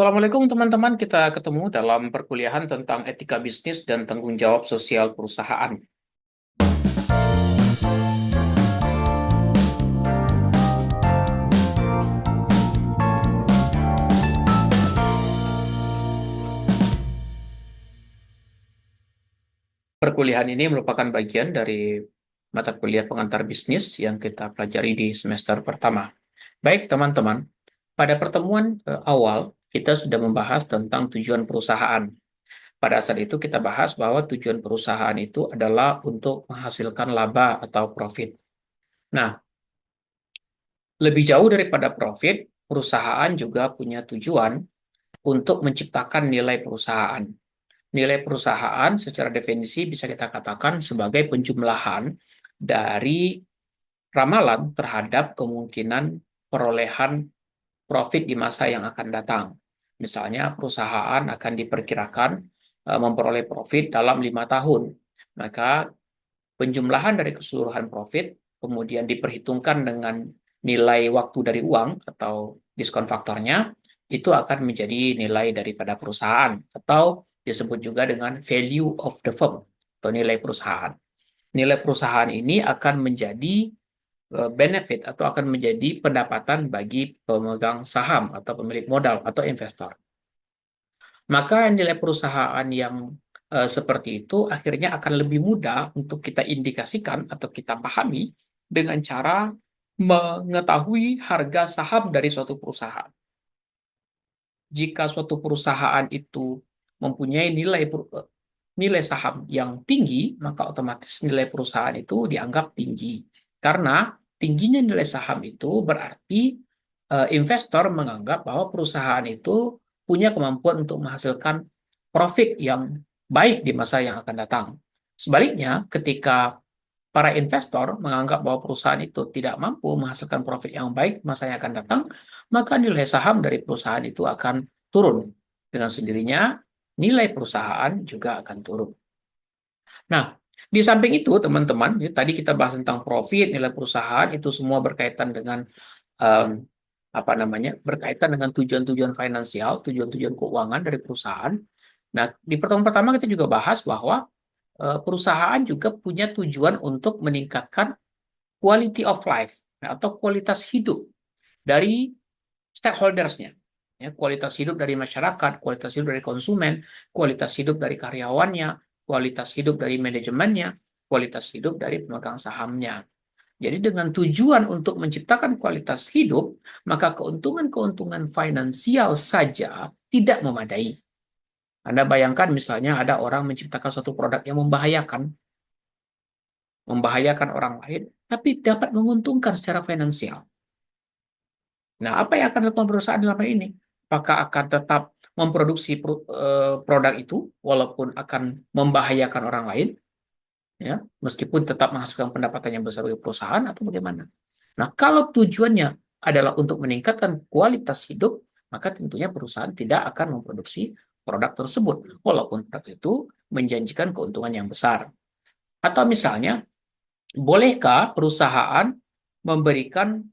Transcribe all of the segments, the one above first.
Assalamualaikum teman-teman, kita ketemu dalam perkuliahan tentang etika bisnis dan tanggung jawab sosial perusahaan. Perkuliahan ini merupakan bagian dari mata kuliah pengantar bisnis yang kita pelajari di semester pertama. Baik teman-teman, pada pertemuan awal kita sudah membahas tentang tujuan perusahaan. Pada saat itu kita bahas bahwa tujuan perusahaan itu adalah untuk menghasilkan laba atau profit. Nah, lebih jauh daripada profit, perusahaan juga punya tujuan untuk menciptakan nilai perusahaan. Nilai perusahaan secara definisi bisa kita katakan sebagai penjumlahan dari ramalan terhadap kemungkinan perolehan profit di masa yang akan datang. Misalnya perusahaan akan diperkirakan memperoleh profit dalam 5 tahun. Maka penjumlahan dari keseluruhan profit kemudian diperhitungkan dengan nilai waktu dari uang atau diskon faktornya, itu akan menjadi nilai daripada perusahaan atau disebut juga dengan value of the firm atau nilai perusahaan. Nilai perusahaan ini akan menjadi benefit atau akan menjadi pendapatan bagi pemegang saham atau pemilik modal atau investor. Maka nilai perusahaan yang seperti itu akhirnya akan lebih mudah untuk kita indikasikan atau kita pahami dengan cara mengetahui harga saham dari suatu perusahaan. Jika suatu perusahaan itu mempunyai nilai saham yang tinggi, maka otomatis nilai perusahaan itu dianggap tinggi. Karena tingginya nilai saham itu berarti investor menganggap bahwa perusahaan itu punya kemampuan untuk menghasilkan profit yang baik di masa yang akan datang. Sebaliknya, ketika para investor menganggap bahwa perusahaan itu tidak mampu menghasilkan profit yang baik di masa yang akan datang, maka nilai saham dari perusahaan itu akan turun. Dengan sendirinya, nilai perusahaan juga akan turun. Nah, di samping itu, teman-teman, tadi kita bahas tentang profit, nilai perusahaan, itu semua berkaitan dengan um, apa namanya, berkaitan dengan tujuan-tujuan finansial, tujuan-tujuan keuangan dari perusahaan. Nah, di pertemuan pertama kita juga bahas bahwa perusahaan juga punya tujuan untuk meningkatkan quality of life atau kualitas hidup dari stakeholders-nya. Ya, kualitas hidup dari masyarakat, kualitas hidup dari konsumen, kualitas hidup dari karyawannya, kualitas hidup dari manajemennya, kualitas hidup dari pemegang sahamnya. Jadi dengan tujuan untuk menciptakan kualitas hidup, maka keuntungan-keuntungan finansial saja tidak memadai. Anda bayangkan misalnya ada orang menciptakan suatu produk yang membahayakan orang lain, tapi dapat menguntungkan secara finansial. Nah, apa yang akan dilakukan perusahaan dalam hal ini? Apakah akan tetap memproduksi produk itu walaupun akan membahayakan orang lain, ya, meskipun tetap menghasilkan pendapatan yang besar bagi perusahaan atau bagaimana? Nah, kalau tujuannya adalah untuk meningkatkan kualitas hidup, maka tentunya perusahaan tidak akan memproduksi produk tersebut, walaupun produk itu menjanjikan keuntungan yang besar. Atau misalnya, bolehkah perusahaan memberikan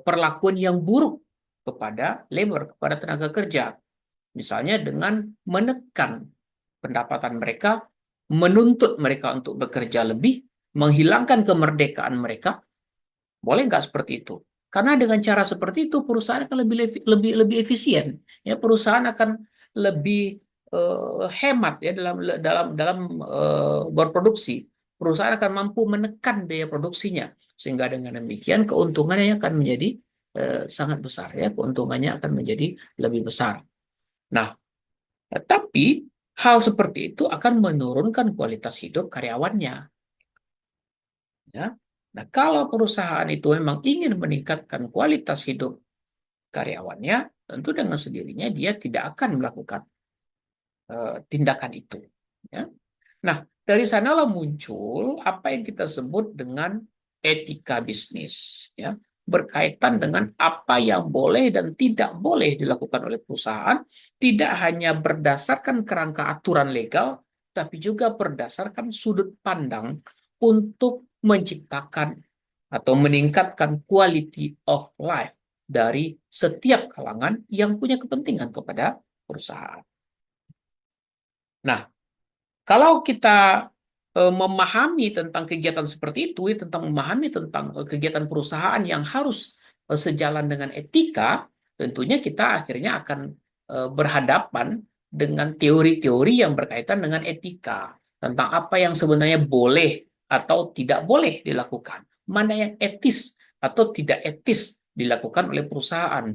perlakuan yang buruk kepada labor, kepada tenaga kerja? Misalnya dengan menekan pendapatan mereka, menuntut mereka untuk bekerja lebih, menghilangkan kemerdekaan mereka, boleh nggak seperti itu? Karena dengan cara seperti itu perusahaan akan lebih efisien. Ya, perusahaan akan lebih hemat ya dalam dalam dalam berproduksi. Perusahaan akan mampu menekan biaya produksinya sehingga dengan demikian keuntungannya akan menjadi sangat besar ya, keuntungannya akan menjadi lebih besar. Nah, tapi hal seperti itu akan menurunkan kualitas hidup karyawannya. Ya. Nah, kalau perusahaan itu memang ingin meningkatkan kualitas hidup karyawannya, tentu dengan sendirinya dia tidak akan melakukan tindakan itu. Ya. Nah, dari sanalah muncul apa yang kita sebut dengan etika bisnis, ya, berkaitan dengan apa yang boleh dan tidak boleh dilakukan oleh perusahaan, tidak hanya berdasarkan kerangka aturan legal, tapi juga berdasarkan sudut pandang untuk menciptakan atau meningkatkan quality of life dari setiap kalangan yang punya kepentingan kepada perusahaan. Nah, kalau kita memahami tentang kegiatan seperti itu, tentang memahami tentang kegiatan perusahaan yang harus sejalan dengan etika, tentunya kita akhirnya akan berhadapan dengan teori-teori yang berkaitan dengan etika, tentang apa yang sebenarnya boleh atau tidak boleh dilakukan, mana yang etis atau tidak etis dilakukan oleh perusahaan.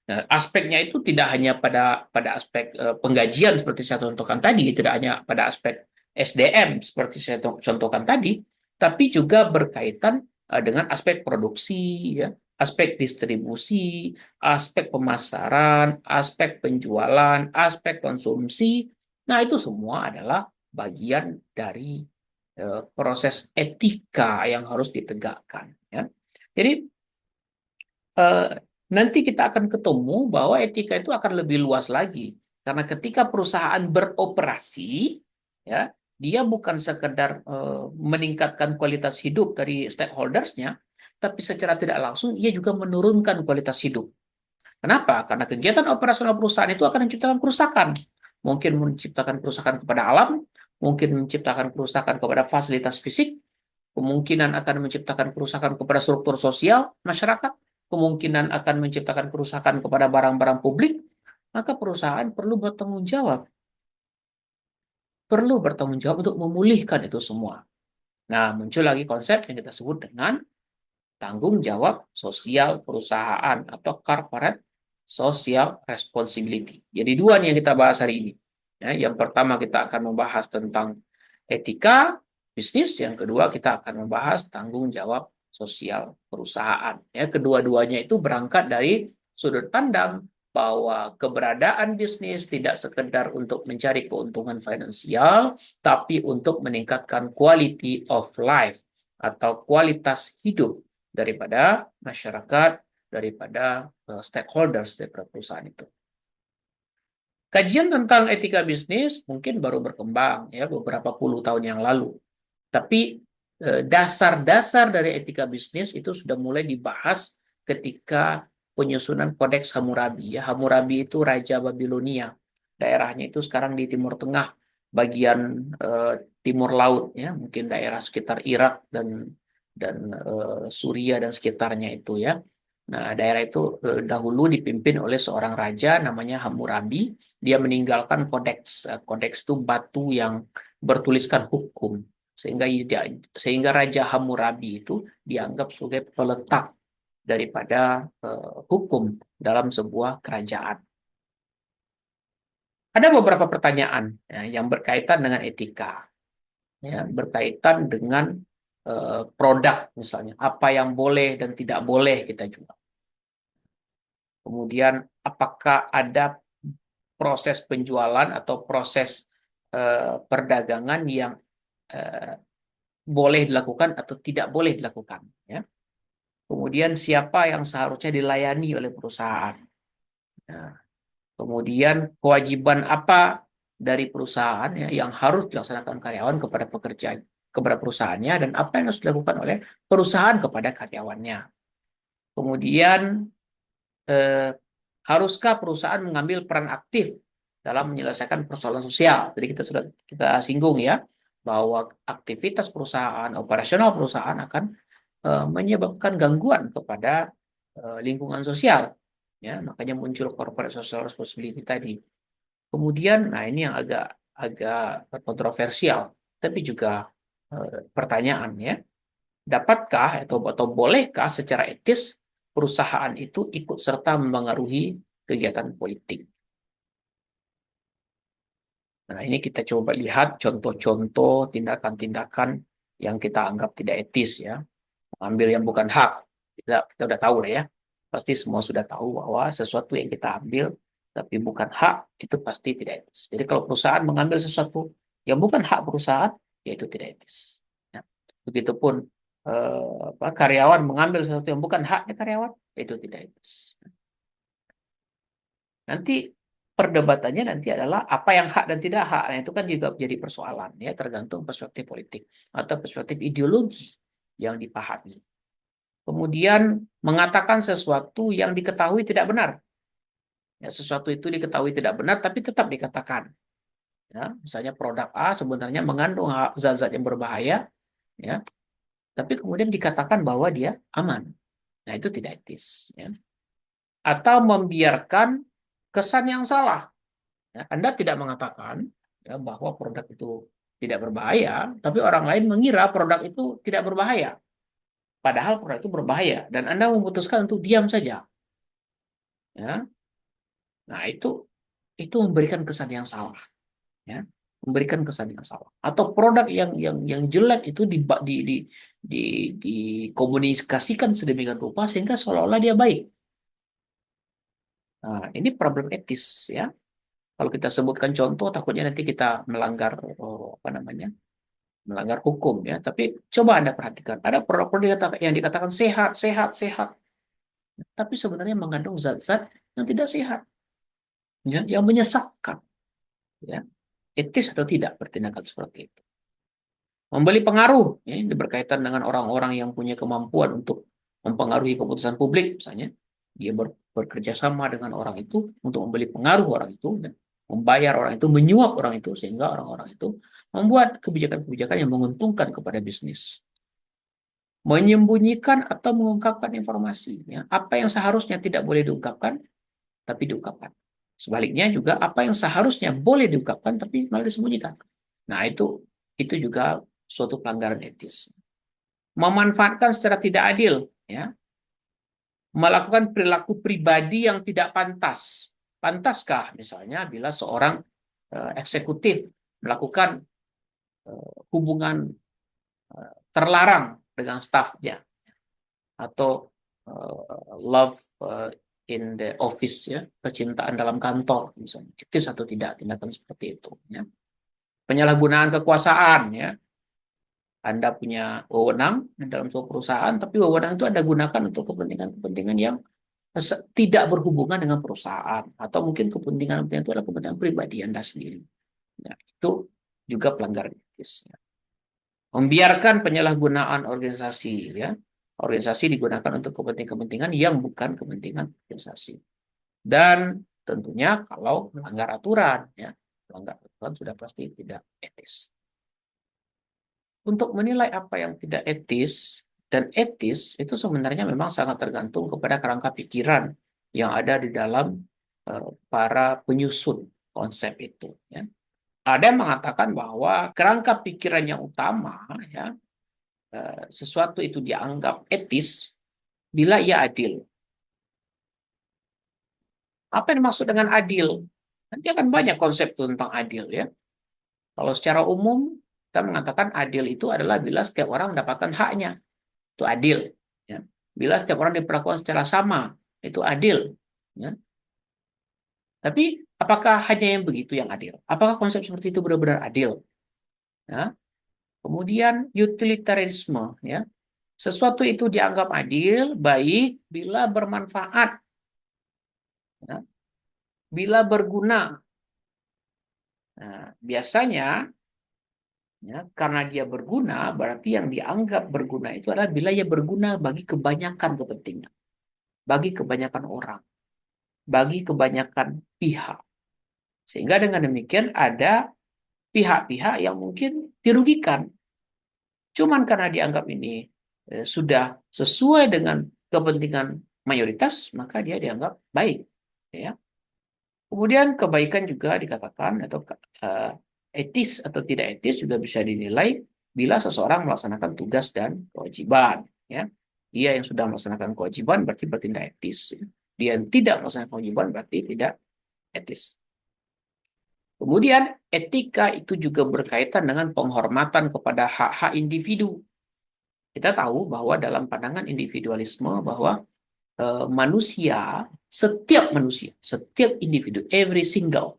Nah, aspeknya itu tidak hanya pada aspek penggajian seperti saya contohkan tadi, tidak hanya pada aspek SDM seperti saya contohkan tadi, tapi juga berkaitan dengan aspek produksi, ya, aspek distribusi, aspek pemasaran, aspek penjualan, aspek konsumsi. Nah, itu semua adalah bagian dari proses etika yang harus ditegakkan. Ya. Jadi eh, nanti kita akan ketemu bahwa etika itu akan lebih luas lagi. Karena ketika perusahaan beroperasi, ya, dia bukan sekedar meningkatkan kualitas hidup dari stakeholders-nya, tapi secara tidak langsung ia juga menurunkan kualitas hidup. Kenapa? Karena kegiatan operasional perusahaan itu akan menciptakan kerusakan. Mungkin menciptakan kerusakan kepada alam, mungkin menciptakan kerusakan kepada fasilitas fisik, kemungkinan akan menciptakan kerusakan kepada struktur sosial masyarakat, kemungkinan akan menciptakan kerusakan kepada barang-barang publik, maka perusahaan perlu bertanggung jawab untuk memulihkan itu semua. Nah, muncul lagi konsep yang kita sebut dengan tanggung jawab sosial perusahaan atau corporate social responsibility. Jadi dua nih yang kita bahas hari ini. Ya, yang pertama kita akan membahas tentang etika bisnis, yang kedua kita akan membahas tanggung jawab sosial perusahaan. Ya, kedua-duanya itu berangkat dari sudut pandang bahwa keberadaan bisnis tidak sekedar untuk mencari keuntungan finansial, tapi untuk meningkatkan quality of life atau kualitas hidup daripada masyarakat, daripada stakeholders daripada perusahaan itu. Kajian tentang etika bisnis mungkin baru berkembang ya beberapa puluh tahun yang lalu. Tapi dasar-dasar dari etika bisnis itu sudah mulai dibahas ketika penyusunan Kodeks Hammurabi. Ya, Hammurabi itu Raja Babilonia. Daerahnya itu sekarang di Timur Tengah, bagian timur laut, ya, mungkin daerah sekitar Irak dan Suria dan sekitarnya itu ya. Nah, daerah itu dahulu dipimpin oleh seorang raja namanya Hammurabi. Dia meninggalkan kodeks. Kodeks itu batu yang bertuliskan hukum. Sehingga Raja Hammurabi itu dianggap sebagai peletak daripada hukum dalam sebuah kerajaan. Ada beberapa pertanyaan ya, yang berkaitan dengan etika, ya, berkaitan dengan produk misalnya, apa yang boleh dan tidak boleh kita jual. Kemudian apakah ada proses penjualan atau proses perdagangan yang boleh dilakukan atau tidak boleh dilakukan, ya. Kemudian siapa yang seharusnya dilayani oleh perusahaan. Nah, kemudian kewajiban apa dari perusahaan ya, yang harus dilaksanakan karyawan kepada pekerja, kepada perusahaannya, dan apa yang harus dilakukan oleh perusahaan kepada karyawannya. Kemudian haruskah perusahaan mengambil peran aktif dalam menyelesaikan persoalan sosial? Jadi kita singgung ya bahwa aktivitas perusahaan, operasional perusahaan akan menyebabkan gangguan kepada lingkungan sosial. Ya, makanya muncul corporate social responsibility tadi. Kemudian, nah ini yang agak kontroversial, tapi juga pertanyaan ya, dapatkah atau bolehkah secara etis perusahaan itu ikut serta memengaruhi kegiatan politik? Nah, ini kita coba lihat contoh-contoh tindakan-tindakan yang kita anggap tidak etis ya. Ambil yang bukan hak. Kita udah tahu lah ya. Pasti semua sudah tahu bahwa sesuatu yang kita ambil tapi bukan hak itu pasti tidak etis. Jadi kalau perusahaan mengambil sesuatu yang bukan hak perusahaan, ya itu tidak etis. Ya. Begitupun karyawan mengambil sesuatu yang bukan haknya karyawan, ya itu tidak etis. Nanti perdebatannya nanti adalah apa yang hak dan tidak hak. Nah, itu kan juga menjadi persoalan ya, tergantung perspektif politik atau perspektif ideologi yang dipahami. kemudian mengatakan sesuatu yang diketahui tidak benar. Ya, sesuatu itu diketahui tidak benar, tapi tetap dikatakan. Ya, misalnya produk A sebenarnya mengandung zat-zat yang berbahaya, ya, tapi kemudian dikatakan bahwa dia aman. Nah, itu tidak etis. Ya. Atau membiarkan kesan yang salah. Ya, Anda tidak mengatakan ya, bahwa produk itu tidak berbahaya, tapi orang lain mengira produk itu tidak berbahaya. Padahal produk itu berbahaya, dan Anda memutuskan untuk diam saja. Ya. Nah, itu memberikan kesan yang salah. Ya. Memberikan kesan yang salah. Atau produk yang jelek itu di, dikomunikasikan sedemikian rupa sehingga seolah-olah dia baik. Nah, ini problem etis ya. Kalau kita sebutkan contoh, takutnya nanti kita melanggar apa namanya, melanggar hukum ya. Tapi coba Anda perhatikan, ada produk-produk yang dikatakan sehat, sehat, sehat, tapi sebenarnya mengandung zat-zat yang tidak sehat, ya, yang menyesatkan. Ya. Etis atau tidak bertindakan seperti itu? Membeli pengaruh, ya, ini berkaitan dengan orang-orang yang punya kemampuan untuk mempengaruhi keputusan publik, misalnya dia bekerja sama dengan orang itu untuk membeli pengaruh orang itu dan membayar orang itu, menyuap orang itu sehingga orang-orang itu membuat kebijakan-kebijakan yang menguntungkan kepada bisnis. Menyembunyikan atau mengungkapkan informasi, ya, apa yang seharusnya tidak boleh diungkapkan tapi diungkapkan. Sebaliknya juga apa yang seharusnya boleh diungkapkan tapi malah disembunyikan. Nah, itu juga suatu pelanggaran etis. Memanfaatkan secara tidak adil, ya, melakukan perilaku pribadi yang tidak pantas. Pantaskah misalnya bila seorang eksekutif melakukan hubungan terlarang dengan stafnya atau love in the office, ya, kecintaan dalam kantor misalnya, itu satu tidak tindakan seperti itu, ya. Penyalahgunaan kekuasaan, ya, Anda punya wewenang dalam suatu perusahaan, tapi wewenang itu Anda gunakan untuk kepentingan-kepentingan yang tidak berhubungan dengan perusahaan, atau mungkin kepentingan itu adalah kepentingan pribadi Anda sendiri. Ya, itu juga pelanggaran etis. Ya. Membiarkan penyalahgunaan organisasi, ya, organisasi digunakan untuk kepentingan-kepentingan yang bukan kepentingan organisasi. Dan tentunya kalau melanggar aturan, ya, melanggar aturan sudah pasti tidak etis. Untuk menilai apa yang tidak etis dan etis itu sebenarnya memang sangat tergantung kepada kerangka pikiran yang ada di dalam para penyusun konsep itu. Ya. Ada yang mengatakan bahwa kerangka pikiran yang utama, ya, sesuatu itu dianggap etis bila ia adil. Apa yang dimaksud dengan adil? Nanti akan banyak konsep tentang adil, ya. Kalau secara umum kita mengatakan adil itu adalah bila setiap orang mendapatkan haknya, itu adil. Ya. Bila setiap orang diperlakukan secara sama, itu adil. Ya. Tapi apakah hanya yang begitu yang adil? Apakah konsep seperti itu benar-benar adil? Ya. Kemudian utilitarianisme, ya. Sesuatu itu dianggap adil, baik bila bermanfaat, ya, bila berguna. Nah, biasanya, ya, karena dia berguna, berarti yang dianggap berguna itu adalah bila ia berguna bagi kebanyakan kepentingan, bagi kebanyakan orang, bagi kebanyakan pihak. Sehingga dengan demikian ada pihak-pihak yang mungkin dirugikan. Cuman karena dianggap ini sudah sesuai dengan kepentingan mayoritas, maka dia dianggap baik. Ya. Kemudian kebaikan juga dikatakan atau etis atau tidak etis juga bisa dinilai bila seseorang melaksanakan tugas dan kewajiban. Ya. Dia yang sudah melaksanakan kewajiban berarti bertindak etis. Dia yang tidak melaksanakan kewajiban berarti tidak etis. Kemudian etika itu juga berkaitan dengan penghormatan kepada hak-hak individu. Kita tahu bahwa dalam pandangan individualisme bahwa setiap manusia, setiap individu, every single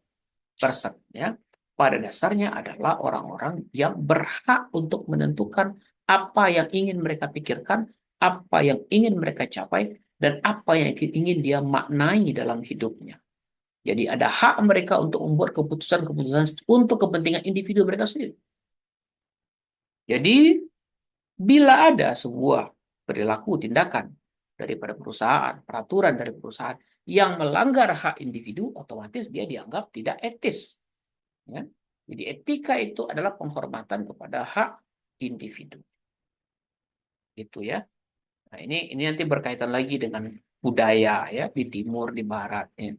person, ya, pada dasarnya adalah orang-orang yang berhak untuk menentukan apa yang ingin mereka pikirkan, apa yang ingin mereka capai, dan apa yang ingin dia maknai dalam hidupnya. Jadi ada hak mereka untuk membuat keputusan-keputusan untuk kepentingan individu mereka sendiri. Jadi bila ada sebuah perilaku tindakan daripada perusahaan, peraturan dari perusahaan yang melanggar hak individu, otomatis dia dianggap tidak etis. Ya. Jadi etika itu adalah penghormatan kepada hak individu. Gitu ya. Nah, ini nanti berkaitan lagi dengan budaya ya di timur, di barat ya.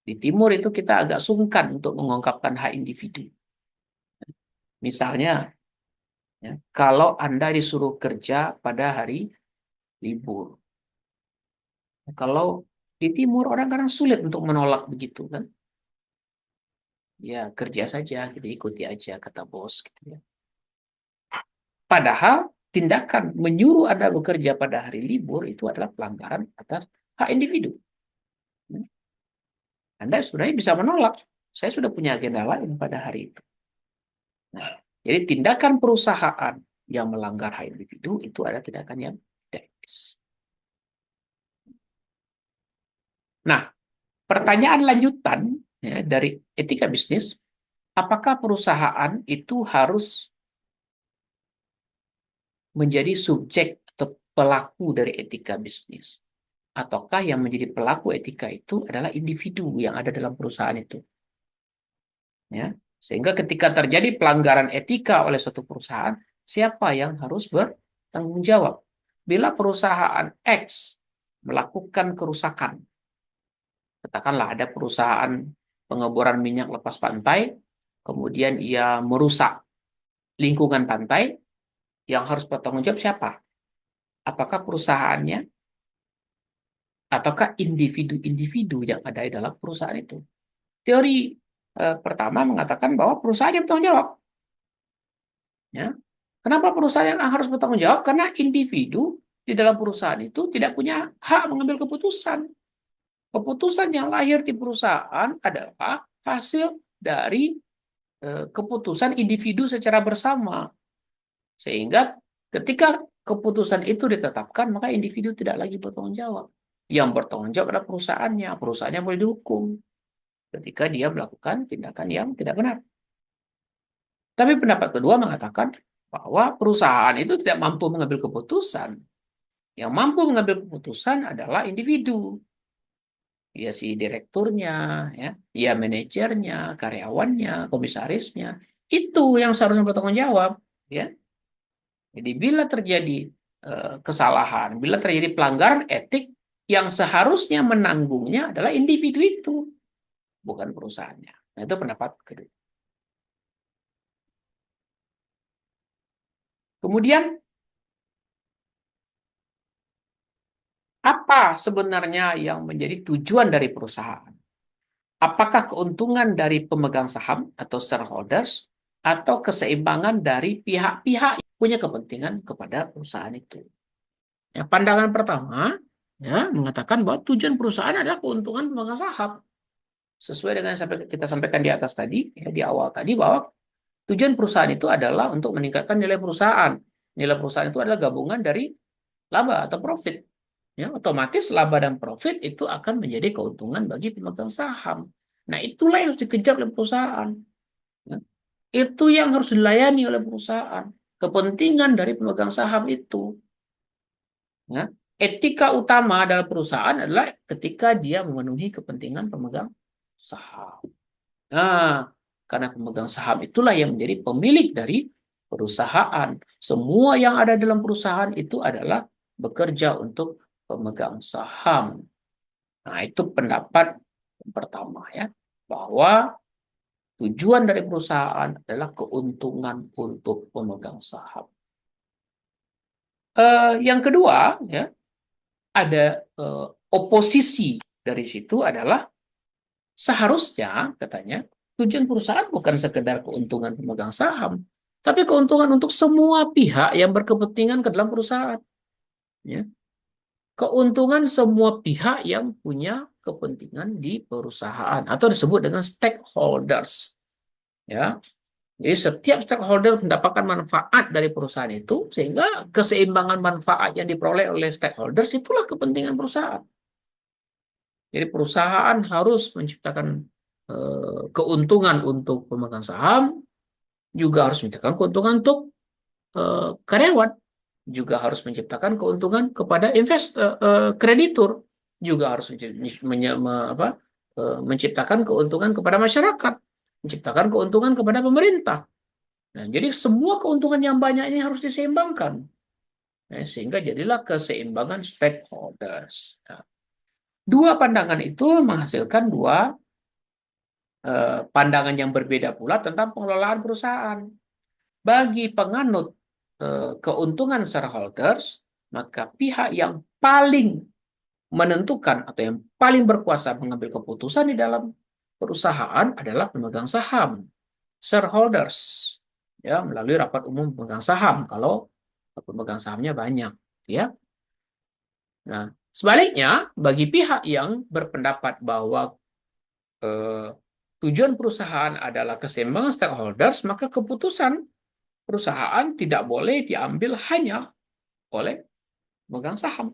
Di timur itu kita agak sungkan untuk mengungkapkan hak individu. Misalnya ya, kalau Anda disuruh kerja pada hari libur. Kalau di timur orang kadang sulit untuk menolak begitu kan. Ya kerja saja, kita ikuti aja kata bos gitu ya. Padahal tindakan menyuruh Anda bekerja pada hari libur itu adalah pelanggaran atas hak individu. Anda sebenarnya bisa menolak. Saya sudah punya agenda lain pada hari itu. Nah, jadi tindakan perusahaan yang melanggar hak individu itu adalah tindakan yang tidak etis. Nah, pertanyaan lanjutan ya, dari etika bisnis, apakah perusahaan itu harus menjadi subjek atau pelaku dari etika bisnis? Ataukah yang menjadi pelaku etika itu adalah individu yang ada dalam perusahaan itu? Ya, sehingga ketika terjadi pelanggaran etika oleh suatu perusahaan, siapa yang harus bertanggung jawab? Bila perusahaan X melakukan kerusakan, katakanlah ada perusahaan pengeboran minyak lepas pantai, kemudian ia merusak lingkungan pantai, yang harus bertanggung jawab siapa? Apakah perusahaannya ataukah individu-individu yang ada di dalam perusahaan itu? Teori pertama mengatakan bahwa perusahaan yang bertanggung jawab. Ya. Kenapa perusahaan yang harus bertanggung jawab? Karena individu di dalam perusahaan itu tidak punya hak mengambil keputusan. Keputusan yang lahir di perusahaan adalah hasil dari keputusan individu secara bersama. Sehingga ketika keputusan itu ditetapkan, maka individu tidak lagi bertanggung jawab. Yang bertanggung jawab adalah perusahaannya. Perusahaannya boleh dihukum ketika dia melakukan tindakan yang tidak benar. Tapi pendapat kedua mengatakan bahwa perusahaan itu tidak mampu mengambil keputusan. Yang mampu mengambil keputusan adalah individu. Ya si direkturnya, ya manajernya, karyawannya, komisarisnya. Itu yang seharusnya bertanggung jawab. Ya. Jadi bila terjadi kesalahan, bila terjadi pelanggaran etik, yang seharusnya menanggungnya adalah individu itu, bukan perusahaannya. Nah, itu pendapat kedua. Kemudian, apa sebenarnya yang menjadi tujuan dari perusahaan? Apakah keuntungan dari pemegang saham atau shareholders, atau keseimbangan dari pihak-pihak yang punya kepentingan kepada perusahaan itu? Ya, pandangan pertama ya, mengatakan bahwa tujuan perusahaan adalah keuntungan pemegang saham. Sesuai dengan yang kita sampaikan di atas tadi, ya, di awal tadi, bahwa tujuan perusahaan itu adalah untuk meningkatkan nilai perusahaan. Nilai perusahaan itu adalah gabungan dari laba atau profit. Ya, otomatis laba dan profit itu akan menjadi keuntungan bagi pemegang saham. Nah, itulah yang harus dikejar oleh perusahaan. Ya. Itu yang harus dilayani oleh perusahaan. Kepentingan dari pemegang saham itu. Ya. Etika utama dalam perusahaan adalah ketika dia memenuhi kepentingan pemegang saham. Nah, karena pemegang saham itulah yang menjadi pemilik dari perusahaan. Semua yang ada dalam perusahaan itu adalah bekerja untuk pemegang saham. Nah, itu pendapat yang pertama ya, bahwa tujuan dari perusahaan adalah keuntungan untuk pemegang saham. Yang kedua ya, ada oposisi dari situ adalah seharusnya katanya tujuan perusahaan bukan sekedar keuntungan pemegang saham, tapi keuntungan untuk semua pihak yang berkepentingan ke dalam perusahaan. Ya. Keuntungan semua pihak yang punya kepentingan di perusahaan atau disebut dengan stakeholders. Ya. Jadi setiap stakeholder mendapatkan manfaat dari perusahaan itu, sehingga keseimbangan manfaat yang diperoleh oleh stakeholders itulah kepentingan perusahaan. Jadi perusahaan harus menciptakan keuntungan untuk pemegang saham, juga harus menciptakan keuntungan untuk karyawan. juga harus menciptakan keuntungan kepada kreditur, juga harus menciptakan keuntungan kepada masyarakat, menciptakan keuntungan kepada pemerintah. Nah, jadi semua keuntungan yang banyak ini harus diseimbangkan. Sehingga jadilah keseimbangan stakeholders. Nah, dua pandangan itu menghasilkan dua pandangan yang berbeda pula tentang pengelolaan perusahaan. Bagi penganut keuntungan shareholders, maka pihak yang paling menentukan atau yang paling berkuasa mengambil keputusan di dalam perusahaan adalah pemegang saham, shareholders, ya, melalui rapat umum pemegang saham kalau pemegang sahamnya banyak, ya. Nah, sebaliknya bagi pihak yang berpendapat bahwa tujuan perusahaan adalah keseimbangan stakeholders, maka keputusan perusahaan tidak boleh diambil hanya oleh pemegang saham,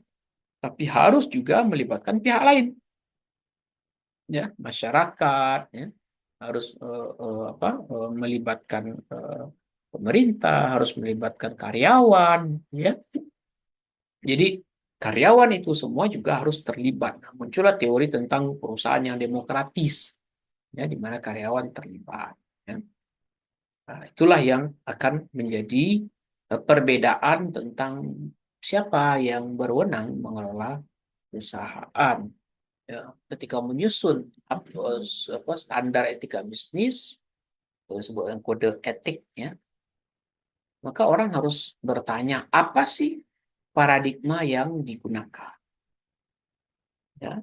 tapi harus juga melibatkan pihak lain, ya, masyarakat, ya, harus melibatkan pemerintah, harus melibatkan karyawan, ya. Jadi karyawan itu semua juga harus terlibat. Nah, muncullah teori tentang perusahaan yang demokratis, ya, di mana karyawan terlibat. Ya. Nah, itulah yang akan menjadi perbedaan tentang siapa yang berwenang mengelola perusahaan. Ya, ketika menyusun standar etika bisnis, sebuah kode etik, ya, maka orang harus bertanya apa sih paradigma yang digunakan. Ya,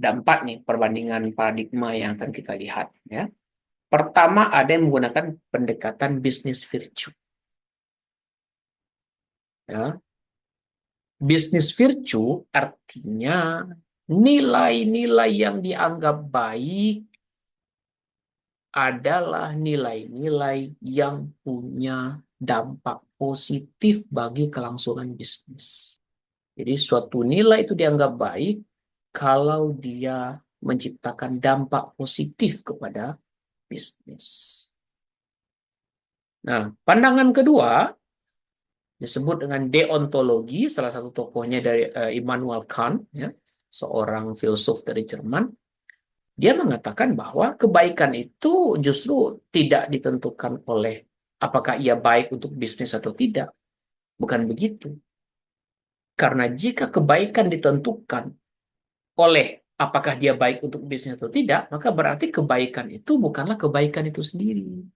ada 4 nih perbandingan paradigma yang akan kita lihat. Ya, pertama ada yang menggunakan pendekatan bisnis virtue. Ya, bisnis virtue artinya nilai-nilai yang dianggap baik adalah nilai-nilai yang punya dampak positif bagi kelangsungan bisnis. Jadi suatu nilai itu dianggap baik kalau dia menciptakan dampak positif kepada bisnis. Nah, pandangan kedua disebut dengan deontologi, salah satu tokohnya dari Immanuel Kant, ya, seorang filsuf dari Jerman. Dia mengatakan bahwa kebaikan itu justru tidak ditentukan oleh apakah ia baik untuk bisnis atau tidak. Bukan begitu. Karena jika kebaikan ditentukan oleh apakah dia baik untuk bisnis atau tidak, maka berarti kebaikan itu bukanlah kebaikan itu sendiri.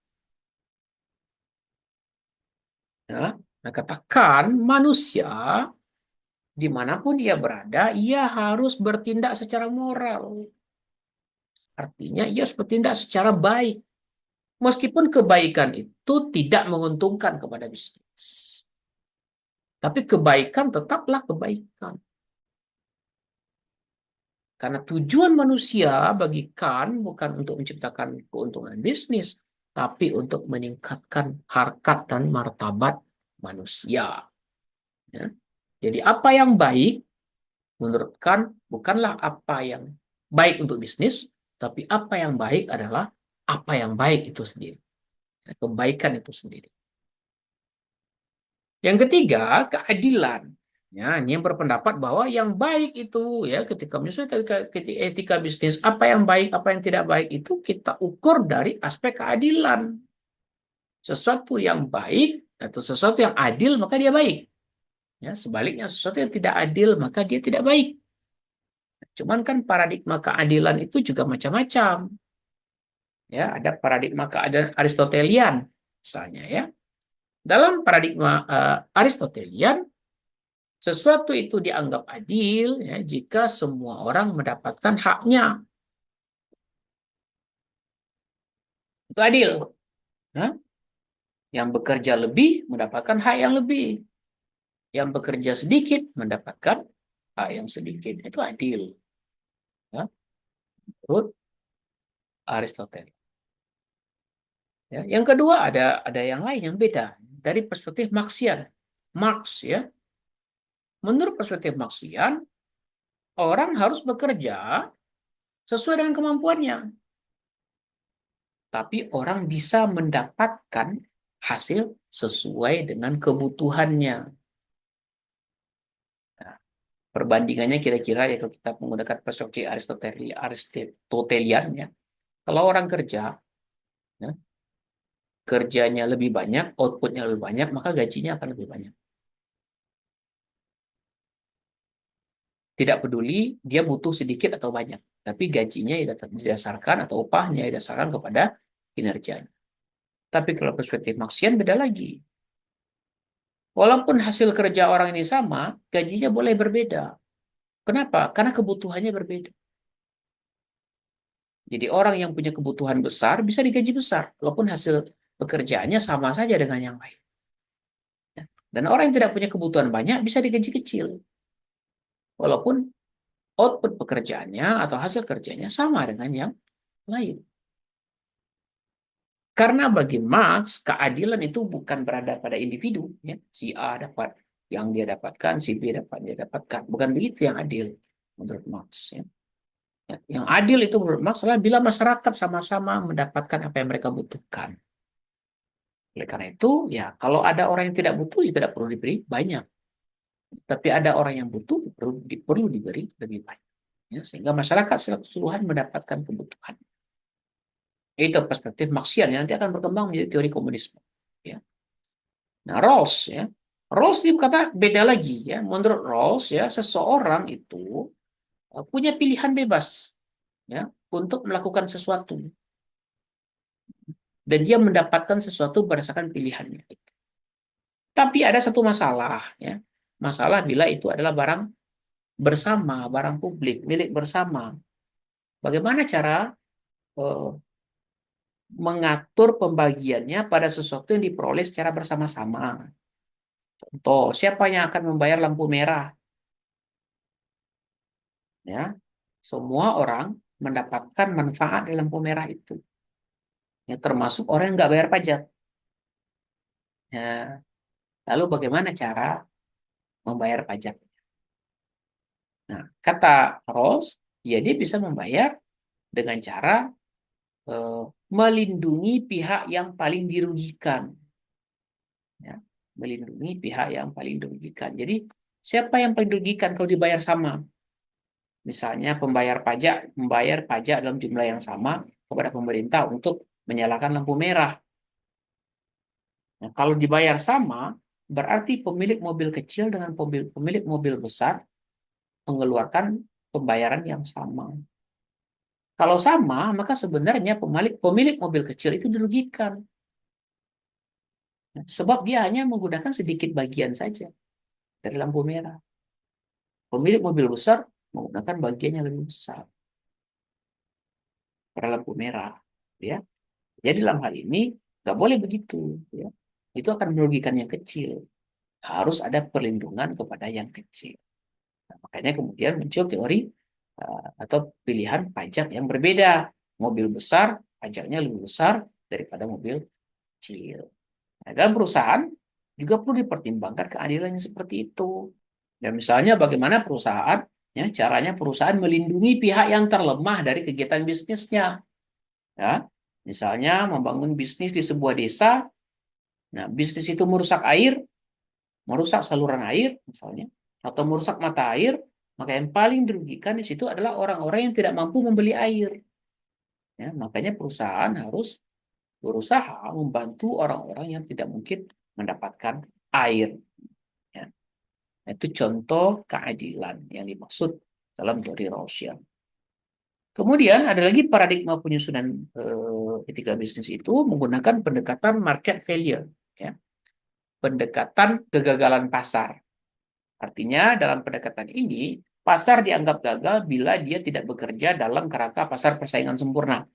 Ya, nah, katakan manusia dimanapun dia berada, ia harus bertindak secara moral. Artinya ia harus bertindak secara baik. Meskipun kebaikan itu tidak menguntungkan kepada bisnis. Tapi kebaikan tetaplah kebaikan. Karena tujuan manusia bagi Kant bukan untuk menciptakan keuntungan bisnis, tapi untuk meningkatkan harkat dan martabat manusia. Ya. Jadi apa yang baik menurut Kant bukanlah apa yang baik untuk bisnis, tapi apa yang baik adalah apa yang baik itu sendiri. Kebaikan itu sendiri. Yang ketiga, keadilan. Ya, ini yang berpendapat bahwa yang baik itu, ya, ketika misalnya etika bisnis, apa yang baik, apa yang tidak baik itu kita ukur dari aspek keadilan. Sesuatu yang baik atau sesuatu yang adil maka dia baik. Ya, sebaliknya sesuatu yang tidak adil maka dia tidak baik. Cuman kan paradigma keadilan itu juga macam-macam. Ya, ada paradigma keadilan Aristotelian misalnya, ya. Dalam paradigma Aristotelian, sesuatu itu dianggap adil, ya, jika semua orang mendapatkan haknya. Itu adil. Nah, yang bekerja lebih mendapatkan hak yang lebih. Yang bekerja sedikit mendapatkan hak yang sedikit. Itu adil. Ya, menurut Aristoteles. Ya, yang kedua ada yang lain yang beda dari perspektif Marxian. Marx, ya. Menurut perspektif Marxian, orang harus bekerja sesuai dengan kemampuannya. Tapi orang bisa mendapatkan hasil sesuai dengan kebutuhannya. Perbandingannya kira-kira ya kalau kita menggunakan perspektif Aristotelian ya. Kalau orang kerja, ya, kerjanya lebih banyak, outputnya lebih banyak, maka gajinya akan lebih banyak. Tidak peduli dia butuh sedikit atau banyak, tapi gajinya didasarkan atau upahnya didasarkan kepada kinerjanya. Tapi kalau perspektif Marxian beda lagi. Walaupun hasil kerja orang ini sama, gajinya boleh berbeda. Kenapa? Karena kebutuhannya berbeda. Jadi orang yang punya kebutuhan besar bisa digaji besar, walaupun hasil pekerjaannya sama saja dengan yang lain. Dan orang yang tidak punya kebutuhan banyak bisa digaji kecil, walaupun output pekerjaannya atau hasil kerjanya sama dengan yang lain. Karena bagi Marx, keadilan itu bukan berada pada individu. Ya. Si A dapat yang dia dapatkan, si B dapat dia dapatkan. Bukan begitu yang adil menurut Marx. Ya. Yang adil itu menurut Marx adalah bila masyarakat sama-sama mendapatkan apa yang mereka butuhkan. Oleh karena itu, ya kalau ada orang yang tidak butuh, ya tidak perlu diberi banyak. Tapi ada orang yang butuh, perlu diberi lebih banyak. Ya, sehingga masyarakat secara keseluruhan mendapatkan kebutuhan. Itu perspektif Marxian yang nanti akan berkembang menjadi teori komunisme. Ya. Nah, Rawls, ya, Rawls ini berkata beda lagi. Ya. Menurut Rawls, ya, seseorang itu punya pilihan bebas, ya, untuk melakukan sesuatu. Dan dia mendapatkan sesuatu berdasarkan pilihannya. Tapi ada satu masalah, ya. Masalah bila itu adalah barang bersama, barang publik, milik bersama. Bagaimana cara eh, mengatur pembagiannya pada sesuatu yang diperoleh secara bersama-sama? Contoh, siapa yang akan membayar lampu merah? Ya, semua orang mendapatkan manfaat dari lampu merah itu. Ya, termasuk orang yang nggak bayar pajak. Ya, lalu bagaimana cara membayar pajak? Nah, kata Rawls, ya dia bisa membayar dengan cara eh, melindungi pihak yang paling dirugikan. Ya, melindungi pihak yang paling dirugikan. Jadi, siapa yang paling dirugikan kalau dibayar sama? Misalnya pembayar pajak membayar pajak dalam jumlah yang sama kepada pemerintah untuk menyalakan lampu merah. Nah, kalau dibayar sama, berarti pemilik mobil kecil dengan pemilik mobil besar mengeluarkan pembayaran yang sama. Kalau sama, maka sebenarnya pemilik mobil kecil itu dirugikan. Sebab dia hanya menggunakan sedikit bagian saja dari lampu merah. Pemilik mobil besar menggunakan bagian yang lebih besar pada lampu merah. Ya. Jadi dalam hal ini nggak boleh begitu. Ya. Itu akan merugikan yang kecil. Harus ada perlindungan kepada yang kecil. Nah, makanya kemudian muncul teori atau pilihan pajak yang berbeda. Mobil besar, pajaknya lebih besar daripada mobil kecil. Nah, dalam perusahaan juga perlu dipertimbangkan keadilan yang seperti itu. Dan misalnya bagaimana perusahaan, ya, caranya perusahaan melindungi pihak yang terlemah dari kegiatan bisnisnya. Ya, misalnya membangun bisnis di sebuah desa, nah bisnis itu merusak air, merusak saluran air misalnya, atau merusak mata air, maka yang paling dirugikan di situ adalah orang-orang yang tidak mampu membeli air. Ya, makanya perusahaan harus berusaha membantu orang-orang yang tidak mungkin mendapatkan air. Ya. Itu contoh keadilan yang dimaksud dalam teori Rawlsian. Kemudian ada lagi paradigma penyusunan etika bisnis itu menggunakan pendekatan market failure, ya. Pendekatan kegagalan pasar. Artinya dalam pendekatan ini pasar dianggap gagal bila dia tidak bekerja dalam kerangka pasar persaingan sempurna.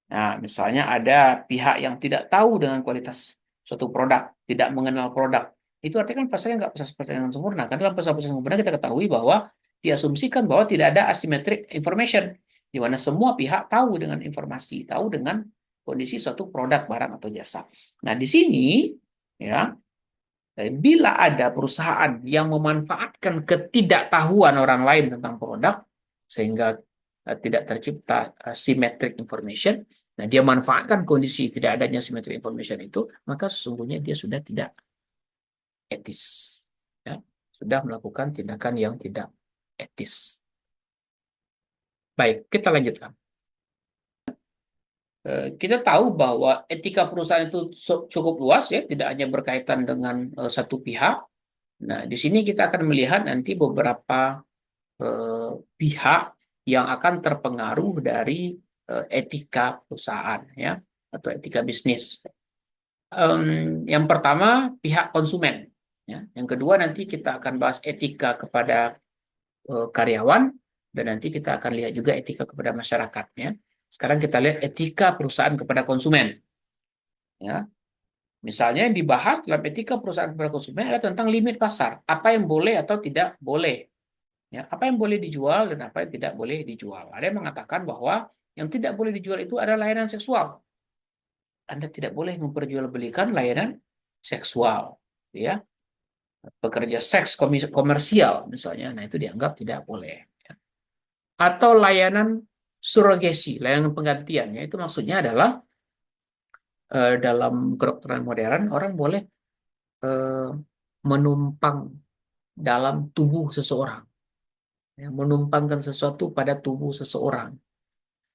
Nah, misalnya ada pihak yang tidak tahu dengan kualitas suatu produk, tidak mengenal produk. Itu artinya kan pasarnya nggak pasar persaingan sempurna. Karena dalam pasar persaingan sempurna kita ketahui bahwa diasumsikan bahwa tidak ada asymmetric information, di mana semua pihak tahu dengan informasi, tahu dengan kondisi suatu produk, barang, atau jasa. Nah, di sini, ya, bila ada perusahaan yang memanfaatkan ketidaktahuan orang lain tentang produk, sehingga tidak tercipta symmetric information, nah dia manfaatkan kondisi tidak adanya symmetric information itu, maka sesungguhnya dia sudah tidak etis. Ya. sudah melakukan tindakan yang tidak etis. Baik, kita lanjutkan. Kita tahu bahwa etika perusahaan itu cukup luas ya, tidak hanya berkaitan dengan satu pihak. Nah, di sini kita akan melihat nanti beberapa pihak yang akan terpengaruh dari etika perusahaan ya, atau etika bisnis. Yang pertama pihak konsumen ya. Yang kedua nanti kita akan bahas etika kepada karyawan, dan nanti kita akan lihat juga etika kepada masyarakat ya. Sekarang kita lihat etika perusahaan kepada konsumen ya. Misalnya yang dibahas dalam etika perusahaan kepada konsumen adalah tentang limit pasar, apa yang boleh atau tidak boleh ya, apa yang boleh dijual dan apa yang tidak boleh dijual. Ada yang mengatakan bahwa yang tidak boleh dijual itu adalah layanan seksual. Anda tidak boleh memperjualbelikan layanan seksual ya, pekerja seks komersial misalnya, nah itu dianggap tidak boleh. Atau layanan surrogasi, layanan penggantian, ya itu maksudnya adalah dalam kedokteran modern orang boleh menumpang dalam tubuh seseorang, ya, menumpangkan sesuatu pada tubuh seseorang.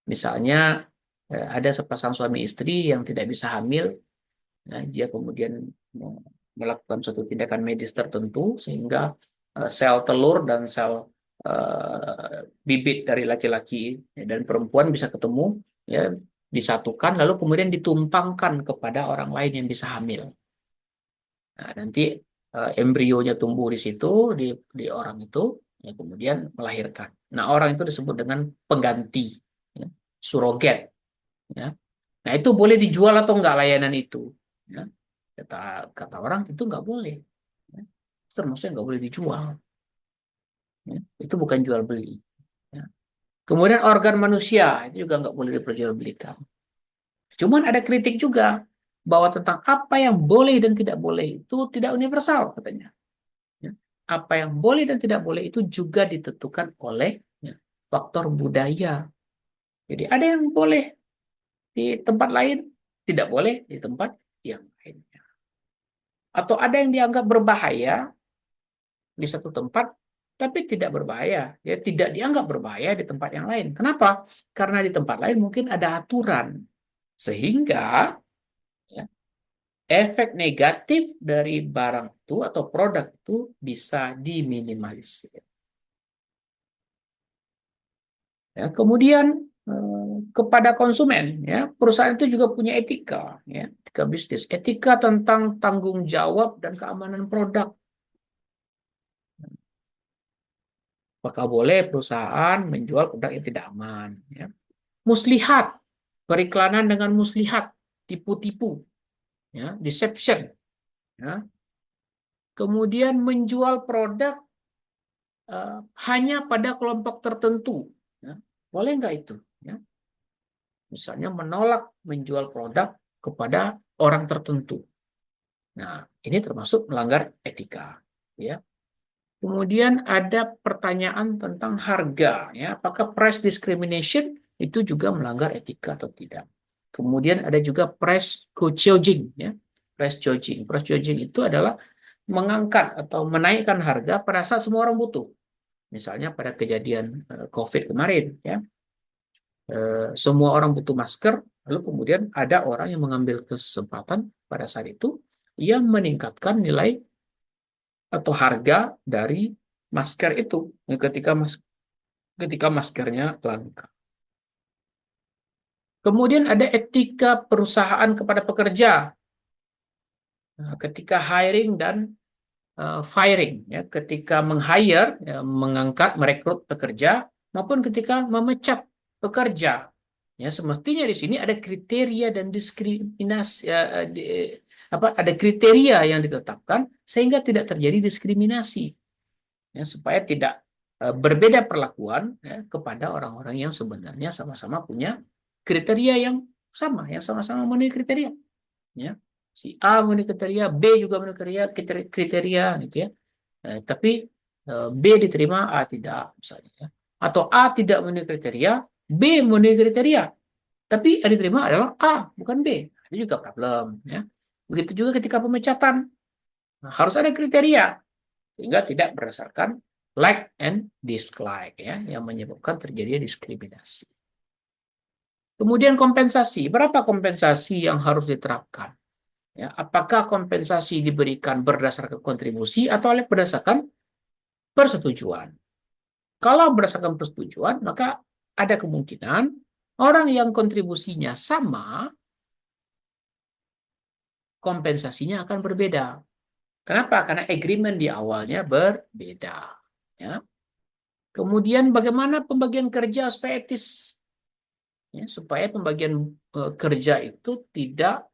Misalnya ada sepasang suami istri yang tidak bisa hamil, ya, dia kemudian melakukan suatu tindakan medis tertentu sehingga sel telur dan sel bibit dari laki-laki dan perempuan bisa ketemu ya, disatukan lalu kemudian ditumpangkan kepada orang lain yang bisa hamil. Nah, nanti embrionya tumbuh di situ di orang itu ya, kemudian melahirkan. Nah, orang itu disebut dengan pengganti ya, surogat ya. Nah, itu boleh dijual atau enggak layanan itu ya. Kata orang itu nggak boleh ya. Termasuk nggak boleh dijual ya. Itu bukan jual beli ya. Kemudian organ manusia itu juga nggak boleh diperjualbelikan. Cuman ada kritik juga bahwa tentang apa yang boleh dan tidak boleh itu tidak universal katanya. Ya. Apa yang boleh dan tidak boleh itu juga ditentukan oleh ya, faktor budaya. Jadi ada yang boleh di tempat lain, tidak boleh di tempat yang lainnya. Atau ada yang dianggap berbahaya di satu tempat, tapi tidak berbahaya. Ya, tidak dianggap berbahaya di tempat yang lain. Kenapa? Karena di tempat lain mungkin ada aturan. Sehingga ya, efek negatif dari barang itu atau produk itu bisa diminimalisir. Ya, kemudian kepada konsumen, ya perusahaan itu juga punya etika, ya etika bisnis, etika tentang tanggung jawab dan keamanan produk. Apakah boleh perusahaan menjual produk yang tidak aman? Ya. Muslihat, periklanan dengan muslihat, tipu-tipu, ya, deception. Ya. Kemudian menjual produk hanya pada kelompok tertentu. Ya. Boleh nggak itu? Ya. Misalnya menolak menjual produk kepada orang tertentu. Nah, ini termasuk melanggar etika. Ya. Kemudian ada pertanyaan tentang harga, ya, apakah price discrimination itu juga melanggar etika atau tidak. Kemudian ada juga price gouging, ya, price gouging. Price gouging itu adalah mengangkat atau menaikkan harga pada saat semua orang butuh. Misalnya pada kejadian COVID kemarin, ya, semua orang butuh masker, lalu kemudian ada orang yang mengambil kesempatan pada saat itu yang meningkatkan nilai atau harga dari masker itu ketika maskernya langka. Kemudian ada etika perusahaan kepada pekerja ketika hiring dan firing, ya, ketika meng-hire, ya, mengangkat, merekrut pekerja, maupun ketika memecat pekerja. Ya, semestinya di sini ada kriteria dan diskriminasi, ya, ada kriteria yang ditetapkan sehingga tidak terjadi diskriminasi, ya, supaya tidak berbeda perlakuan ya, kepada orang-orang yang sebenarnya sama-sama punya kriteria yang sama, yang sama-sama memenuhi kriteria. Ya. Si A memenuhi kriteria, B juga memenuhi kriteria, gitu ya. Tapi B diterima, A tidak, misalnya. Ya. Atau A tidak memenuhi kriteria, B memenuhi kriteria, tapi yang diterima adalah A, bukan B. Itu juga problem. Ya. Begitu juga ketika pemecatan, nah, harus ada kriteria. sehingga tidak berdasarkan like and dislike, ya, yang menyebabkan terjadinya diskriminasi. Kemudian kompensasi, berapa kompensasi yang harus diterapkan? Ya, apakah kompensasi diberikan berdasarkan kontribusi atau berdasarkan persetujuan? Kalau berdasarkan persetujuan, maka ada kemungkinan orang yang kontribusinya sama, kompensasinya akan berbeda. Kenapa? Karena agreement di awalnya berbeda. Ya. Kemudian bagaimana pembagian kerja supaya etis? Ya, supaya pembagian kerja itu tidak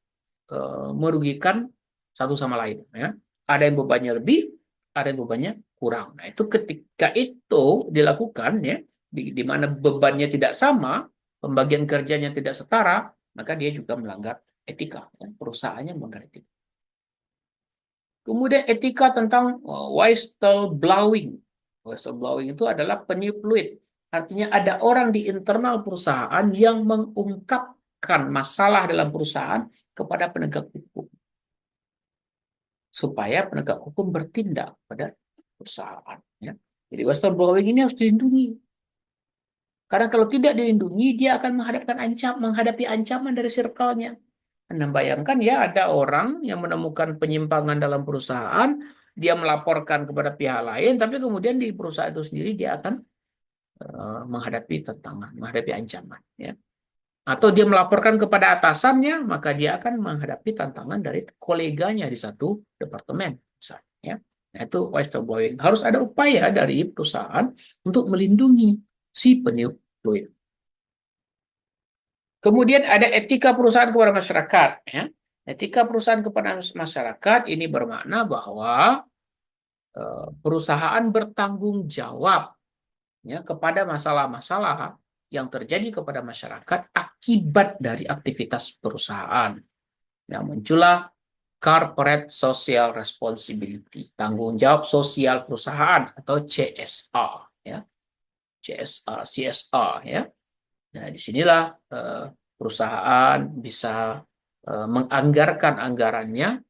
merugikan satu sama lain. Ya. Ada yang bebannya lebih, ada yang bebannya kurang. Nah, itu ketika itu dilakukan, ya, di mana bebannya tidak sama, pembagian kerjanya tidak setara, maka dia juga melanggar etika. Ya. Perusahaannya melanggar etika. Kemudian etika tentang whistleblowing. Whistleblowing itu adalah peniup fluid. Artinya ada orang di internal perusahaan yang mengungkapkan masalah dalam perusahaan kepada penegak hukum. Supaya penegak hukum bertindak pada perusahaan. Ya. Jadi whistleblowing ini harus dilindungi. Karena kalau tidak dilindungi, dia akan menghadapi ancaman dari circle-nya. Anda bayangkan, ya, ada orang yang menemukan penyimpangan dalam perusahaan, dia melaporkan kepada pihak lain, tapi kemudian di perusahaan itu sendiri dia akan menghadapi tantangan, menghadapi ancaman. Ya. Atau dia melaporkan kepada atasannya, maka dia akan menghadapi tantangan dari koleganya di satu departemen. Misalnya. Ya. Nah, itu whistleblowing. Harus ada upaya dari perusahaan untuk melindungi si peniup fluid. Kemudian ada etika perusahaan kepada masyarakat. Ya. Etika perusahaan kepada masyarakat ini bermakna bahwa perusahaan bertanggung jawab, ya, kepada masalah-masalah yang terjadi kepada masyarakat akibat dari aktivitas perusahaan. Yang muncullah Corporate Social Responsibility, tanggung jawab sosial perusahaan atau CSR, ya, CSR, ya. Nah, disinilah perusahaan bisa menganggarkan anggarannya,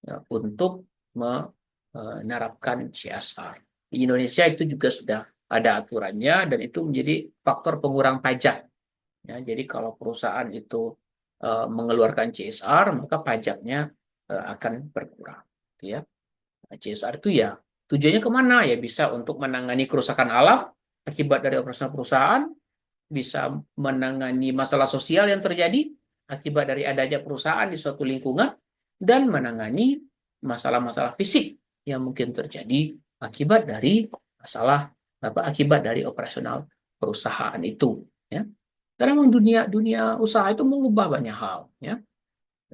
ya, untuk menerapkan CSR. Di Indonesia itu juga sudah ada aturannya dan itu menjadi faktor pengurang pajak. Ya, jadi kalau perusahaan itu mengeluarkan CSR, maka pajaknya akan berkurang. Ya. Nah, CSR itu, ya, tujuannya kemana? Ya bisa untuk menangani kerusakan alam akibat dari operasional perusahaan, bisa menangani masalah sosial yang terjadi akibat dari adanya perusahaan di suatu lingkungan, dan menangani masalah-masalah fisik yang mungkin terjadi akibat dari akibat dari operasional perusahaan itu. Ya. Karena memang dunia usaha itu mengubah banyak hal. Ya.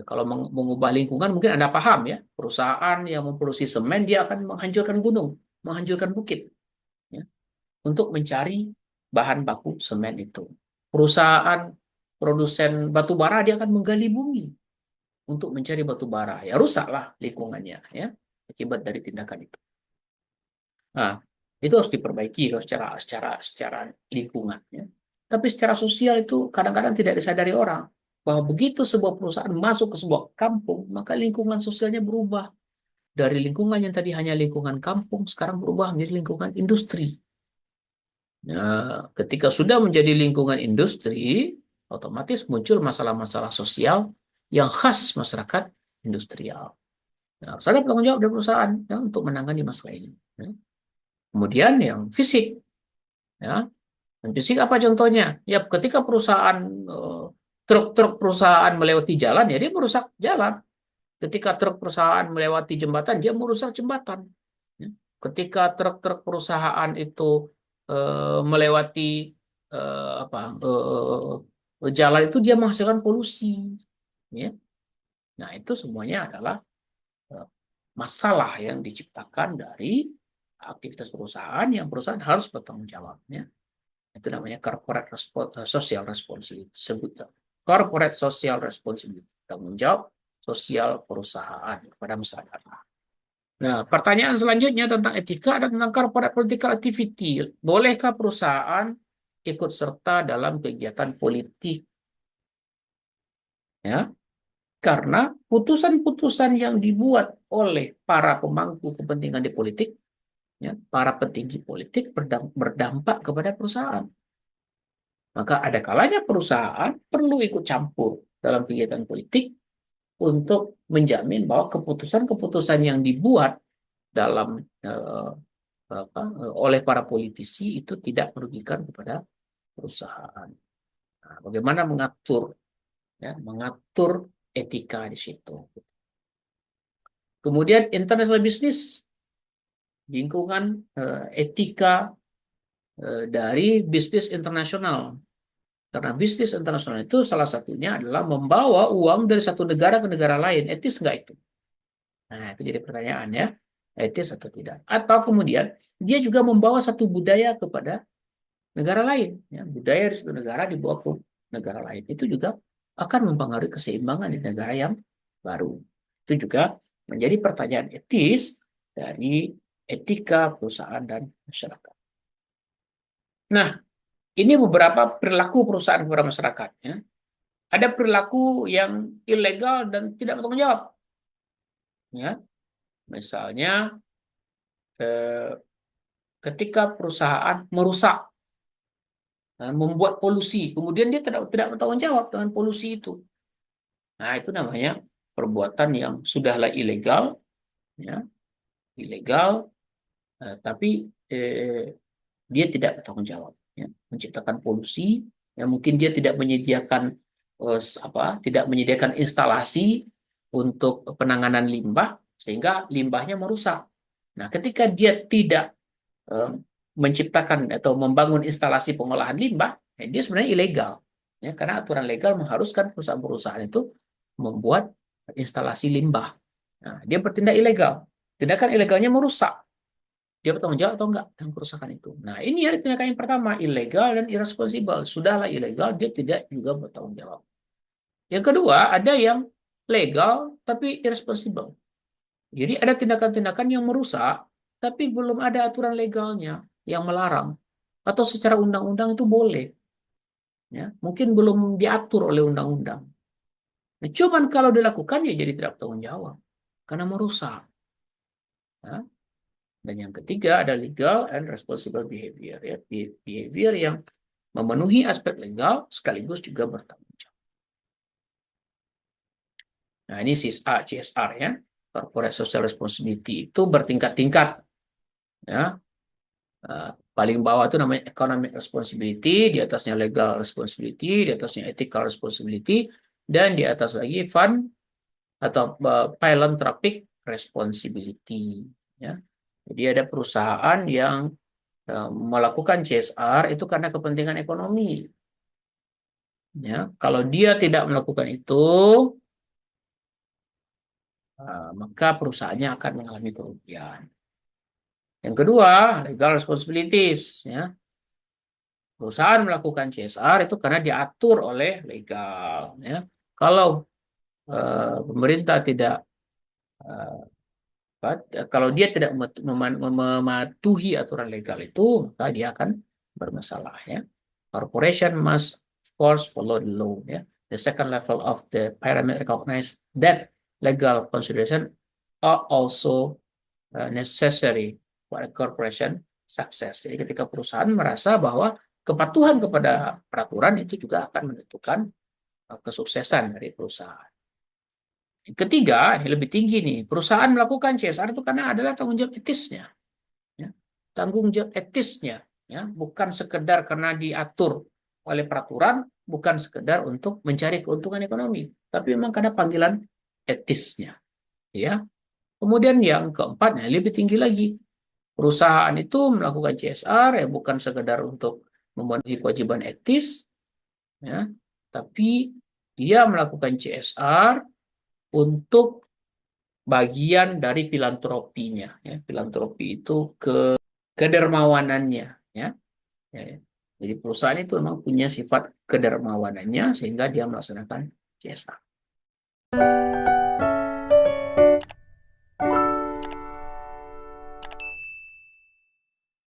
Kalau mengubah lingkungan, mungkin Anda paham, ya, perusahaan yang memproduksi semen dia akan menghancurkan gunung, menghancurkan bukit, ya, untuk mencari bahan baku semen itu. Perusahaan produsen batu bara dia akan menggali bumi untuk mencari batu bara. Ya, rusaklah lingkungannya, ya, akibat dari tindakan itu. Nah, itu harus diperbaiki secara lingkungan, ya. Tapi secara sosial itu kadang-kadang tidak disadari orang bahwa begitu sebuah perusahaan masuk ke sebuah kampung, maka lingkungan sosialnya berubah. Dari lingkungan yang tadi hanya lingkungan kampung, sekarang berubah menjadi lingkungan industri. Nah, ketika sudah menjadi lingkungan industri, otomatis muncul masalah-masalah sosial yang khas masyarakat industrial. Nah, harus ada tanggung jawab dari perusahaan, ya, untuk menangani masalah ini. Ya. Kemudian yang fisik, ya, dan fisik apa contohnya? Ya, ketika truk-truk perusahaan melewati jalan, ya dia merusak jalan. Ketika truk perusahaan melewati jembatan, dia merusak jembatan. Ya. Ketika truk-truk perusahaan itu melewati jalan itu, dia menghasilkan polusi. Ya. Nah, itu semuanya adalah masalah yang diciptakan dari aktivitas perusahaan yang perusahaan harus bertanggung jawab. Ya. Itu namanya social responsibility. Corporate social responsibility, tanggung jawab sosial perusahaan kepada masyarakat. Nah, pertanyaan selanjutnya tentang etika dan tentang corporate political activity. Bolehkah perusahaan ikut serta dalam kegiatan politik? Ya, karena putusan-putusan yang dibuat oleh para pemangku kepentingan di politik ya, para petinggi politik berdampak kepada perusahaan. Maka ada kalanya perusahaan perlu ikut campur dalam kegiatan politik untuk menjamin bahwa keputusan-keputusan yang dibuat dalam oleh para politisi itu tidak merugikan kepada perusahaan. Nah, bagaimana mengatur etika di situ. Kemudian international business, lingkungan etika dari bisnis internasional. Karena bisnis internasional itu salah satunya adalah membawa uang dari satu negara ke negara lain. Etis nggak itu? Nah, itu jadi pertanyaan ya. Etis atau tidak? Atau kemudian dia juga membawa satu budaya kepada negara lain. Ya, budaya dari satu negara dibawa ke negara lain. Itu juga akan mempengaruhi keseimbangan di negara yang baru. Itu juga menjadi pertanyaan etis dari etika perusahaan dan masyarakat. Nah, ini beberapa perilaku perusahaan kepada masyarakat. Ya. Ada perilaku yang ilegal dan tidak bertanggung jawab. Ya. Misalnya, ketika perusahaan merusak, membuat polusi, kemudian dia tidak bertanggung jawab dengan polusi itu. Nah, itu namanya perbuatan yang sudahlah ilegal, ya, ilegal, tapi dia tidak bertanggung jawab, ya, menciptakan polusi, yang mungkin dia tidak menyediakan tidak menyediakan instalasi untuk penanganan limbah, sehingga limbahnya merusak. Nah, ketika dia tidak menciptakan atau membangun instalasi pengolahan limbah, dia sebenarnya ilegal, ya, karena aturan legal mengharuskan perusahaan-perusahaan itu membuat instalasi limbah. Nah, dia bertindak ilegal. Tindakan ilegalnya merusak. Dia bertanggung jawab atau enggak dengan kerusakan itu. Nah, ini ada tindakan yang pertama, ilegal dan irresponsible. Sudahlah ilegal, dia tidak juga bertanggung jawab. Yang kedua, ada yang legal tapi irresponsible. Jadi ada tindakan-tindakan yang merusak, tapi belum ada aturan legalnya yang melarang. Atau secara undang-undang itu boleh. Ya, mungkin belum diatur oleh undang-undang. Nah, cuman kalau dilakukan ya jadi tidak bertanggung jawab. Karena merusak. Ya. Dan yang ketiga ada legal and responsible behavior. Ya. Behavior yang memenuhi aspek legal sekaligus juga bertanggung jawab. Nah, ini CSR ya. Corporate Social Responsibility itu bertingkat-tingkat. Ya. Paling bawah itu namanya economic responsibility, di atasnya legal responsibility, di atasnya ethical responsibility, dan di atas lagi fund atau philanthropic responsibility. Ya. Jadi ada perusahaan yang melakukan CSR itu karena kepentingan ekonomi. Ya, kalau dia tidak melakukan itu, maka perusahaannya akan mengalami kerugian. Yang kedua, legal responsibilities. Ya. Perusahaan melakukan CSR itu karena diatur oleh legal. Ya. Kalau pemerintah tidak kalau dia tidak mematuhi aturan legal itu, maka dia akan bermasalah. Ya. Corporation must, of course, follow the law. Ya. The second level of the pyramid recognize that legal consideration are also necessary for a corporation success. Jadi ketika perusahaan merasa bahwa kepatuhan kepada peraturan itu juga akan menentukan kesuksesan dari perusahaan. Yang ketiga, ini lebih tinggi nih, perusahaan melakukan CSR itu karena adalah tanggung jawab etisnya. Ya. Tanggung jawab etisnya, ya. Bukan sekedar karena diatur oleh peraturan, bukan sekedar untuk mencari keuntungan ekonomi, tapi memang karena panggilan etisnya. Ya. Kemudian yang keempat, lebih tinggi lagi, perusahaan itu melakukan CSR ya bukan sekedar untuk memenuhi kewajiban etis, ya, tapi dia melakukan CSR untuk bagian dari filantropinya. Ya. Filantropi itu kedermawanannya. Ya. Ya. Jadi perusahaan itu memang punya sifat kedermawanannya sehingga dia melaksanakan CSR.